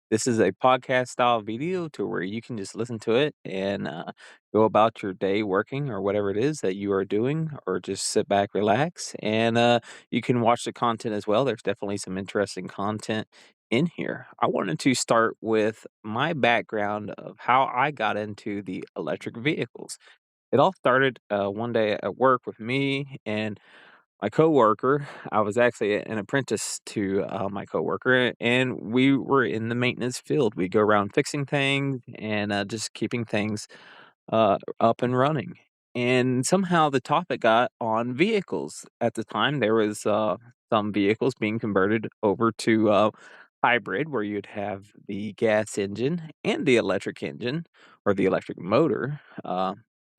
This is a podcast style video to where you can just listen to it and go about your day working or whatever it is that you are doing, or just sit back, relax, and you can watch the content as well. There's definitely some interesting content in here. I wanted to start with my background of how I got into the electric vehicles. It all started one day at work with me and my coworker. I was actually an apprentice to my coworker, and we were in the maintenance field. We go around fixing things and just keeping things up and running. And somehow the topic got on vehicles. At the time, there was some vehicles being converted over to hybrid, where you'd have the gas engine and the electric engine or the electric motor.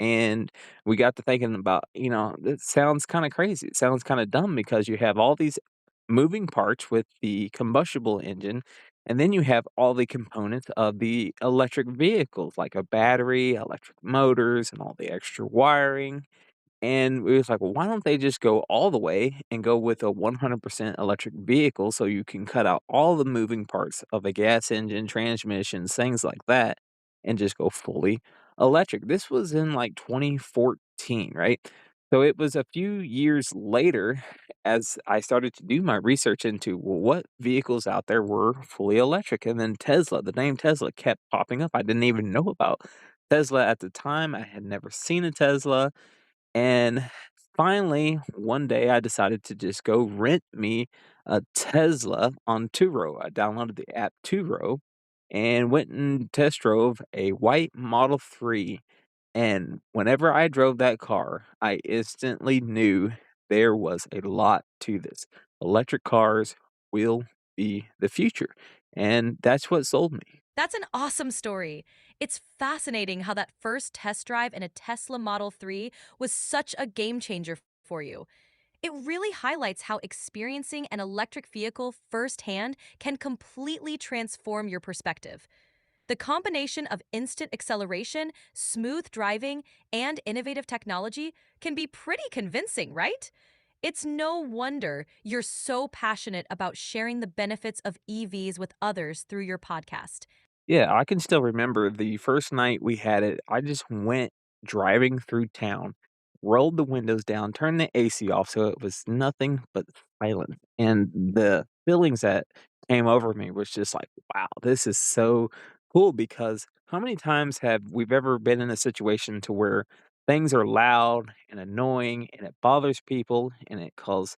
And we got to thinking about, it sounds kind of crazy. It sounds kind of dumb because you have all these moving parts with the combustible engine, and then you have all the components of the electric vehicles, like a battery, electric motors, and all the extra wiring. And we was like, well, why don't they just go all the way and go with a 100% electric vehicle so you can cut out all the moving parts of a gas engine, transmissions, things like that, and just go fully electric. This was in like 2014, right? So it was a few years later as I started to do my research into, well, what vehicles out there were fully electric. And then Tesla, the name Tesla kept popping up. I didn't even know about Tesla at the time. I had never seen a Tesla. And finally, one day I decided to just go rent me a Tesla on Turo. I downloaded the app Turo and went and test drove a white Model 3. And whenever I drove that car, I instantly knew there was a lot to this. Electric cars will be the future. And that's what sold me. That's an awesome story. It's fascinating how that first test drive in a Tesla Model 3 was such a game changer for you. It really highlights how experiencing an electric vehicle firsthand can completely transform your perspective. The combination of instant acceleration, smooth driving, and innovative technology can be pretty convincing, right? It's no wonder you're so passionate about sharing the benefits of EVs with others through your podcast. Yeah, I can still remember the first night we had it. I just went driving through town, rolled the windows down, turned the AC off so it was nothing but silent. And the feelings that came over me was just like, wow, this is so cool. Because how many times have we've ever been in a situation to where things are loud and annoying and it bothers people and it causes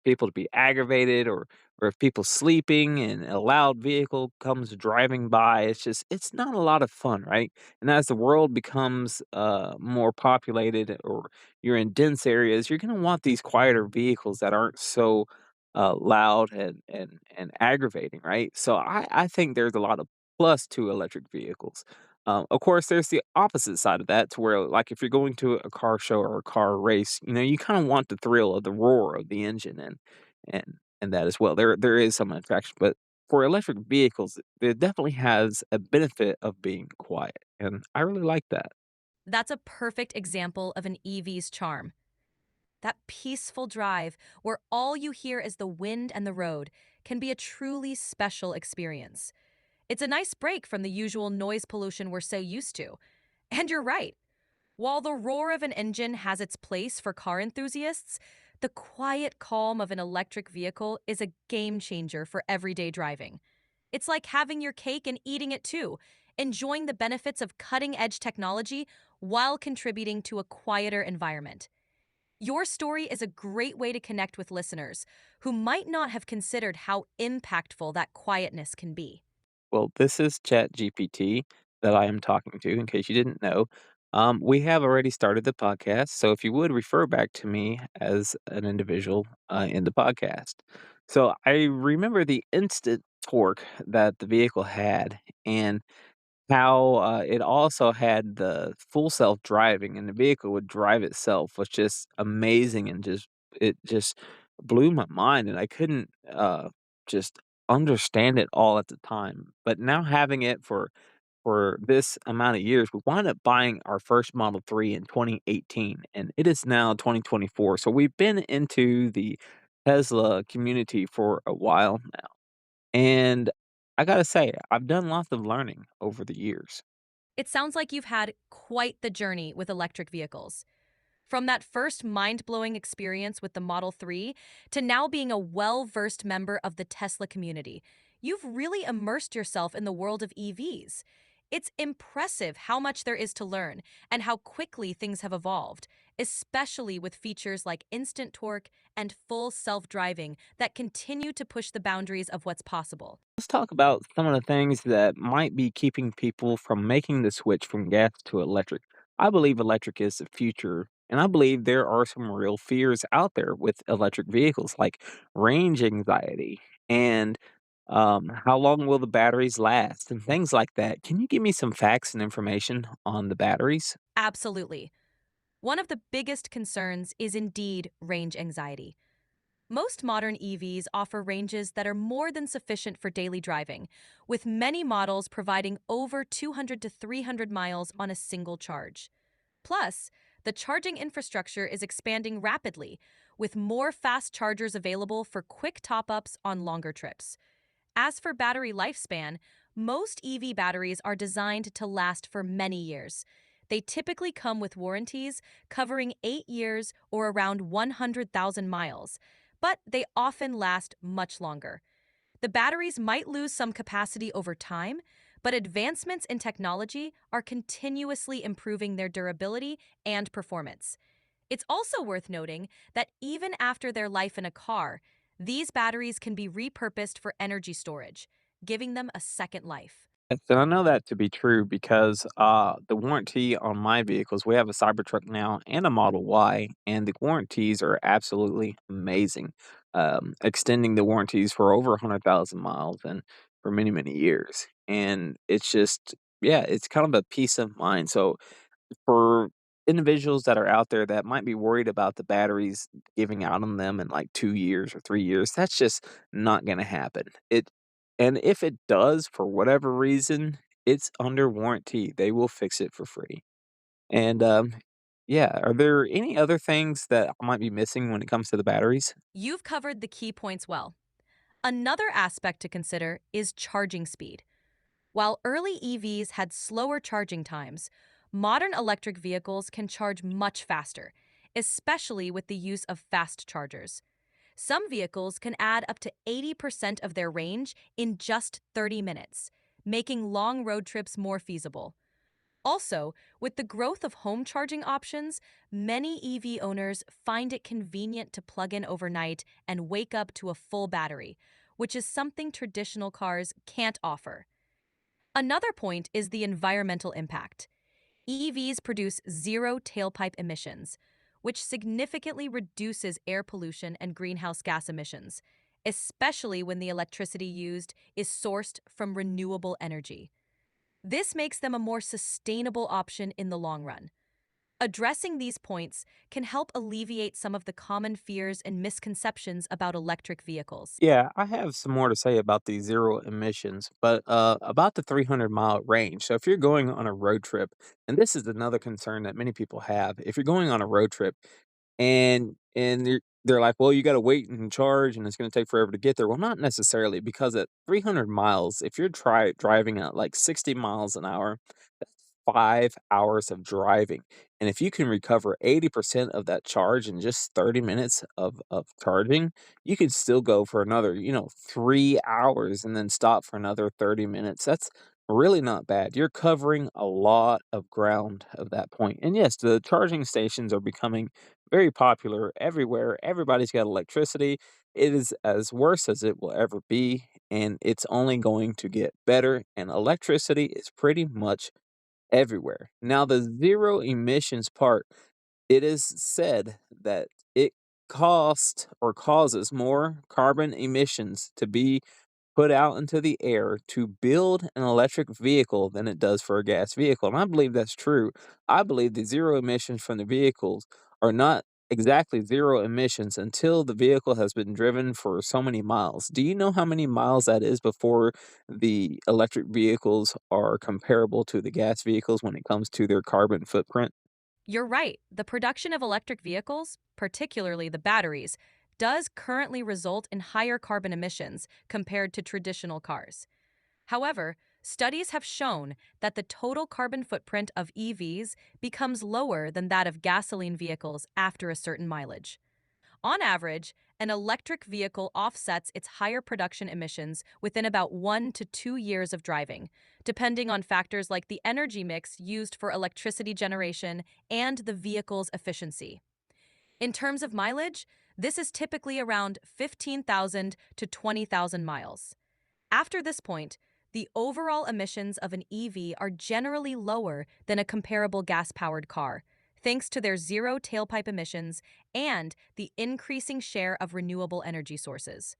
people to be aggravated, or if people sleeping and a loud vehicle comes driving by, it's not a lot of fun, right? And as the world becomes more populated, or you're in dense areas, you're going to want these quieter vehicles that aren't so loud and aggravating, right? So I think there's a lot of plus to electric vehicles. Of course, there's the opposite side of that, to where, like, if you're going to a car show or a car race, you kind of want the thrill of the roar of the engine, and that as well. There is some attraction, but for electric vehicles, it definitely has a benefit of being quiet, and I really like that. That's a perfect example of an EV's charm. That peaceful drive, where all you hear is the wind and the road, can be a truly special experience. It's a nice break from the usual noise pollution we're so used to. And you're right. While the roar of an engine has its place for car enthusiasts, the quiet calm of an electric vehicle is a game changer for everyday driving. It's like having your cake and eating it too, enjoying the benefits of cutting edge technology while contributing to a quieter environment. Your story is a great way to connect with listeners who might not have considered how impactful that quietness can be. Well, this is ChatGPT that I am talking to, in case you didn't know. We have already started the podcast, so if you would refer back to me as an individual in the podcast. So I remember the instant torque that the vehicle had, and how, it also had the full self-driving, and the vehicle would drive itself, was just amazing, and it just blew my mind, and I couldn't, just understand it all at the time. But now having it for this amount of years, we wound up buying our first Model 3 in 2018, and it is now 2024, so we've been into the Tesla community for a while now, and I gotta say, I've done lots of learning over the years. It sounds like you've had quite the journey with electric vehicles. From that first mind blowing experience with the Model 3 to now being a well versed member of the Tesla community, you've really immersed yourself in the world of EVs. It's impressive how much there is to learn and how quickly things have evolved, especially with features like instant torque and full self driving that continue to push the boundaries of what's possible. Let's talk about some of the things that might be keeping people from making the switch from gas to electric. I believe electric is the future, and I believe there are some real fears out there with electric vehicles, like range anxiety and how long will the batteries last and things like that. Can you give me some facts and information on the batteries? Absolutely. One of the biggest concerns is indeed range anxiety. Most modern EVs offer ranges that are more than sufficient for daily driving, with many models providing over 200 to 300 miles on a single charge. Plus, the charging infrastructure is expanding rapidly, with more fast chargers available for quick top ups on longer trips. As for battery lifespan, most EV batteries are designed to last for many years. They typically come with warranties covering 8 years or around 100,000 miles, but they often last much longer. The batteries might lose some capacity over time, but advancements in technology are continuously improving their durability and performance. It's also worth noting that even after their life in a car, these batteries can be repurposed for energy storage, giving them a second life. Yes, and I know that to be true because the warranty on my vehicles, we have a Cybertruck now and a Model Y, and the warranties are absolutely amazing. Extending the warranties for over 100,000 miles and for many, many years. And it's just, yeah, it's kind of a peace of mind. So for individuals that are out there that might be worried about the batteries giving out on them in like 2 years or 3 years, that's just not gonna happen. And if it does, for whatever reason, it's under warranty. They will fix it for free. And, yeah, are there any other things that I might be missing when it comes to the batteries? You've covered the key points well. Another aspect to consider is charging speed. While early EVs had slower charging times, modern electric vehicles can charge much faster, especially with the use of fast chargers. Some vehicles can add up to 80% of their range in just 30 minutes, making long road trips more feasible. Also, with the growth of home charging options, many EV owners find it convenient to plug in overnight and wake up to a full battery, which is something traditional cars can't offer. Another point is the environmental impact. EVs produce zero tailpipe emissions, which significantly reduces air pollution and greenhouse gas emissions, especially when the electricity used is sourced from renewable energy. This makes them a more sustainable option in the long run. Addressing these points can help alleviate some of the common fears and misconceptions about electric vehicles. Yeah, I have some more to say about the zero emissions, but about the 300-mile range. So, if you're going on a road trip, and this is another concern that many people have, if you're going on a road trip and they're like, "Well, you gotta wait and charge, and it's gonna take forever to get there." Well, not necessarily, because at 300 miles, if you're driving at, like, 60 miles an hour, that's 5 hours of driving, and if you can recover 80% of that charge in just 30 minutes of charging, you could still go for another, 3 hours and then stop for another 30 minutes. That's really not bad. You're covering a lot of ground of that point, and yes, the charging stations are becoming very popular everywhere. Everybody's got electricity. It is as worse as it will ever be, and it's only going to get better. And electricity is pretty much everywhere. Now, the zero emissions part, it is said that it costs or causes more carbon emissions to be put out into the air to build an electric vehicle than it does for a gas vehicle. And I believe that's true. I believe the zero emissions from the vehicles are not exactly zero emissions until the vehicle has been driven for so many miles. Do you know how many miles that is before the electric vehicles are comparable to the gas vehicles when it comes to their carbon footprint? You're right, the production of electric vehicles, particularly the batteries, does currently result in higher carbon emissions compared to traditional cars. However, studies have shown that the total carbon footprint of EVs becomes lower than that of gasoline vehicles after a certain mileage. On average, an electric vehicle offsets its higher production emissions within about 1 to 2 years of driving, depending on factors like the energy mix used for electricity generation and the vehicle's efficiency. In terms of mileage, this is typically around 15,000 to 20,000 miles. After this point, the overall emissions of an EV are generally lower than a comparable gas powered car, thanks to their zero tailpipe emissions and the increasing share of renewable energy sources.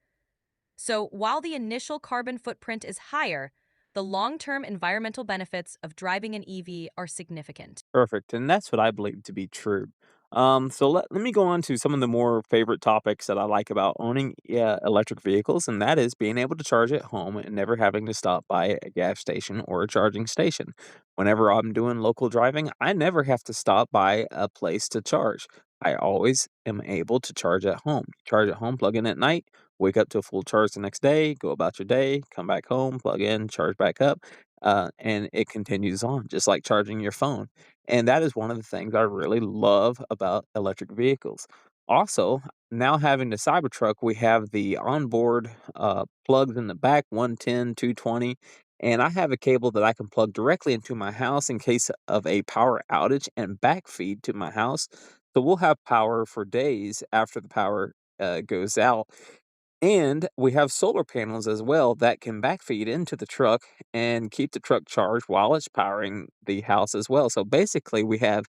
So, while the initial carbon footprint is higher, the long term environmental benefits of driving an EV are significant. Perfect, and that's what I believe to be true. So let me go on to some of the more favorite topics that I like about owning electric vehicles, and that is being able to charge at home and never having to stop by a gas station or a charging station. Whenever I'm doing local driving, I never have to stop by a place to charge. I always am able to charge at home. Charge at home, plug in at night, wake up to a full charge the next day, go about your day, come back home, plug in, charge back up, and it continues on, just like charging your phone. And that is one of the things I really love about electric vehicles. Also, now having the Cybertruck, we have the onboard plugs in the back 110, 220, and I have a cable that I can plug directly into my house in case of a power outage and backfeed to my house. So we'll have power for days after the power goes out. And we have solar panels as well that can backfeed into the truck and keep the truck charged while it's powering the house as well. So basically, we have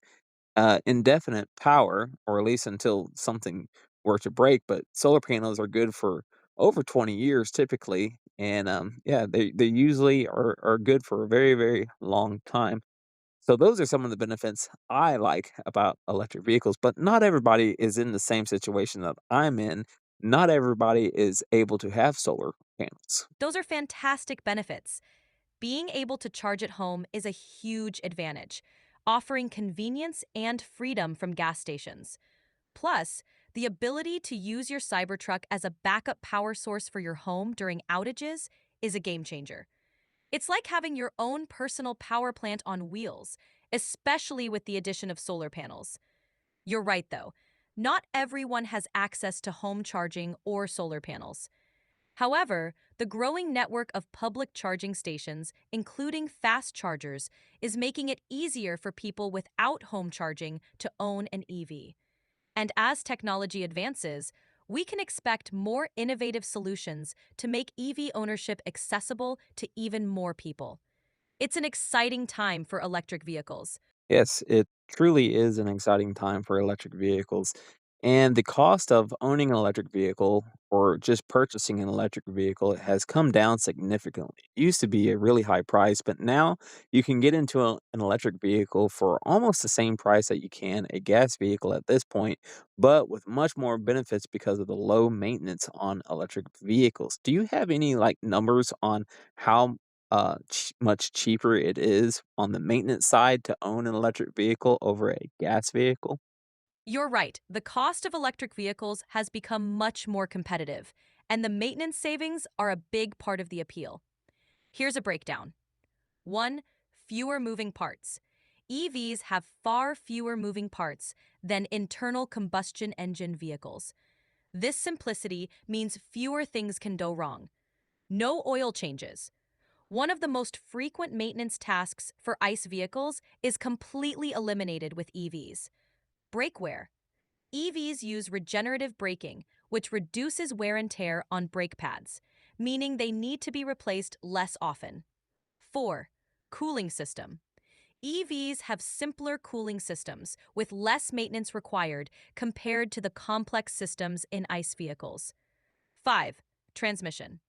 indefinite power, or at least until something were to break. But solar panels are good for over 20 years typically. And yeah, they usually are good for a very, very long time. So those are some of the benefits I like about electric vehicles, but not everybody is in the same situation that I'm in. Not everybody is able to have solar panels. Those are fantastic benefits. Being able to charge at home is a huge advantage, offering convenience and freedom from gas stations. Plus, the ability to use your Cybertruck as a backup power source for your home during outages is a game changer. It's like having your own personal power plant on wheels, especially with the addition of solar panels. You're right, though. Not everyone has access to home charging or solar panels. However, the growing network of public charging stations, including fast chargers, is making it easier for people without home charging to own an EV. And as technology advances, we can expect more innovative solutions to make EV ownership accessible to even more people. It's an exciting time for electric vehicles. Yes, it truly is an exciting time for electric vehicles. And the cost of owning an electric vehicle or just purchasing an electric vehicle has come down significantly. It used to be a really high price, but now you can get into an electric vehicle for almost the same price that you can a gas vehicle at this point, but with much more benefits because of the low maintenance on electric vehicles. Do you have any like numbers on how much cheaper it is on the maintenance side to own an electric vehicle over a gas vehicle? You're right, the cost of electric vehicles has become much more competitive, and the maintenance savings are a big part of the appeal. Here's a breakdown. 1. Fewer moving parts. EVs have far fewer moving parts than internal combustion engine vehicles. This simplicity means fewer things can go wrong. No oil changes. One of the most frequent maintenance tasks for ICE vehicles is completely eliminated with EVs. Brake wear. EVs use regenerative braking, which reduces wear and tear on brake pads, meaning they need to be replaced less often. 4. Cooling system. EVs have simpler cooling systems with less maintenance required compared to the complex systems in ICE vehicles. 5. Transmission.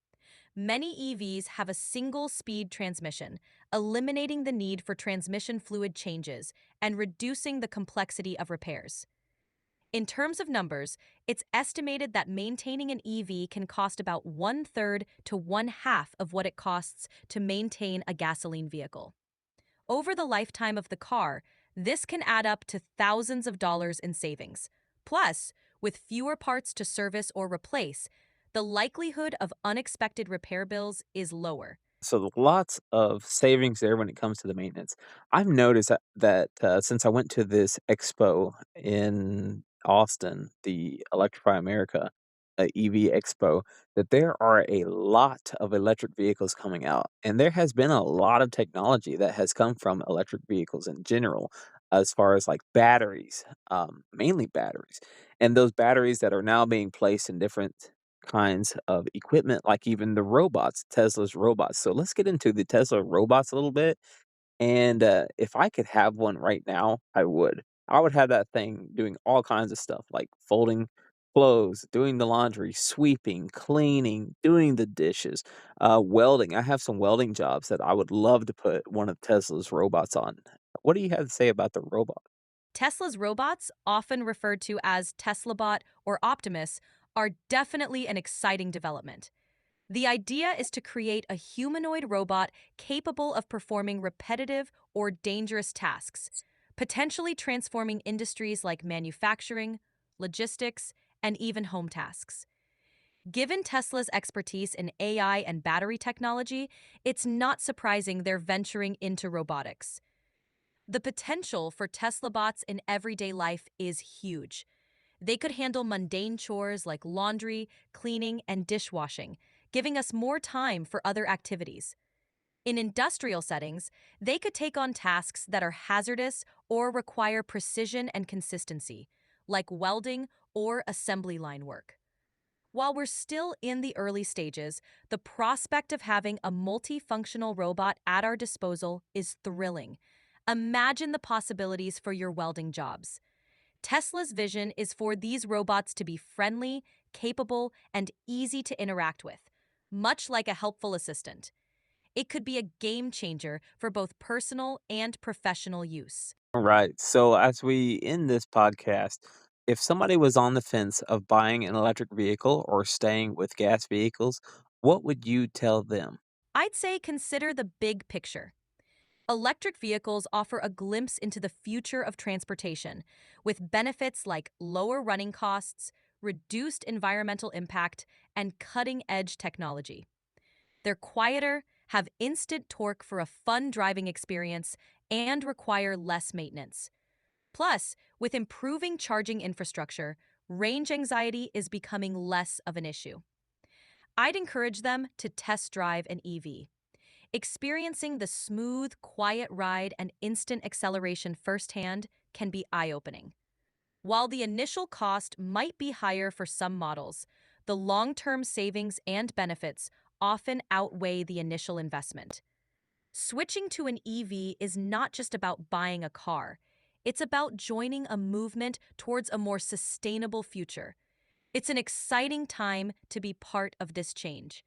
Many EVs have a single speed transmission, eliminating the need for transmission fluid changes and reducing the complexity of repairs. In terms of numbers, it's estimated that maintaining an EV can cost about one third to one half of what it costs to maintain a gasoline vehicle. Over the lifetime of the car, this can add up to thousands of dollars in savings. Plus, with fewer parts to service or replace, the likelihood of unexpected repair bills is lower. So lots of savings there when it comes to the maintenance. I've noticed that since I went to this expo in Austin, the Electrify America EV Expo, that there are a lot of electric vehicles coming out, and there has been a lot of technology that has come from electric vehicles in general, as far as like batteries, mainly batteries, and those batteries that are now being placed in different kinds of equipment, like even the robots, Tesla's robots. So let's get into the Tesla robots a little bit. And if I could have one right now, I would. I would have that thing doing all kinds of stuff like folding clothes, doing the laundry, sweeping, cleaning, doing the dishes, welding. I have some welding jobs that I would love to put one of Tesla's robots on. What do you have to say about the robot? Tesla's robots, often referred to as TeslaBot or Optimus, are definitely an exciting development. The idea is to create a humanoid robot capable of performing repetitive or dangerous tasks, potentially transforming industries like manufacturing, logistics, and even home tasks. Given Tesla's expertise in AI and battery technology, it's not surprising they're venturing into robotics. The potential for Tesla bots in everyday life is huge. They could handle mundane chores like laundry, cleaning, and dishwashing, giving us more time for other activities. In industrial settings, they could take on tasks that are hazardous or require precision and consistency, like welding or assembly line work. While we're still in the early stages, the prospect of having a multifunctional robot at our disposal is thrilling. Imagine the possibilities for your welding jobs. Tesla's vision is for these robots to be friendly, capable, and easy to interact with, much like a helpful assistant. It could be a game changer for both personal and professional use. All right. So as we end this podcast, if somebody was on the fence of buying an electric vehicle or staying with gas vehicles, what would you tell them? I'd say consider the big picture. Electric vehicles offer a glimpse into the future of transportation, with benefits like lower running costs, reduced environmental impact, and cutting edge technology. They're quieter, have instant torque for a fun driving experience, and require less maintenance. Plus, with improving charging infrastructure, range anxiety is becoming less of an issue. I'd encourage them to test drive an EV. Experiencing the smooth, quiet ride and instant acceleration firsthand can be eye-opening. While the initial cost might be higher for some models, the long-term savings and benefits often outweigh the initial investment. Switching to an EV is not just about buying a car. It's about joining a movement towards a more sustainable future. It's an exciting time to be part of this change.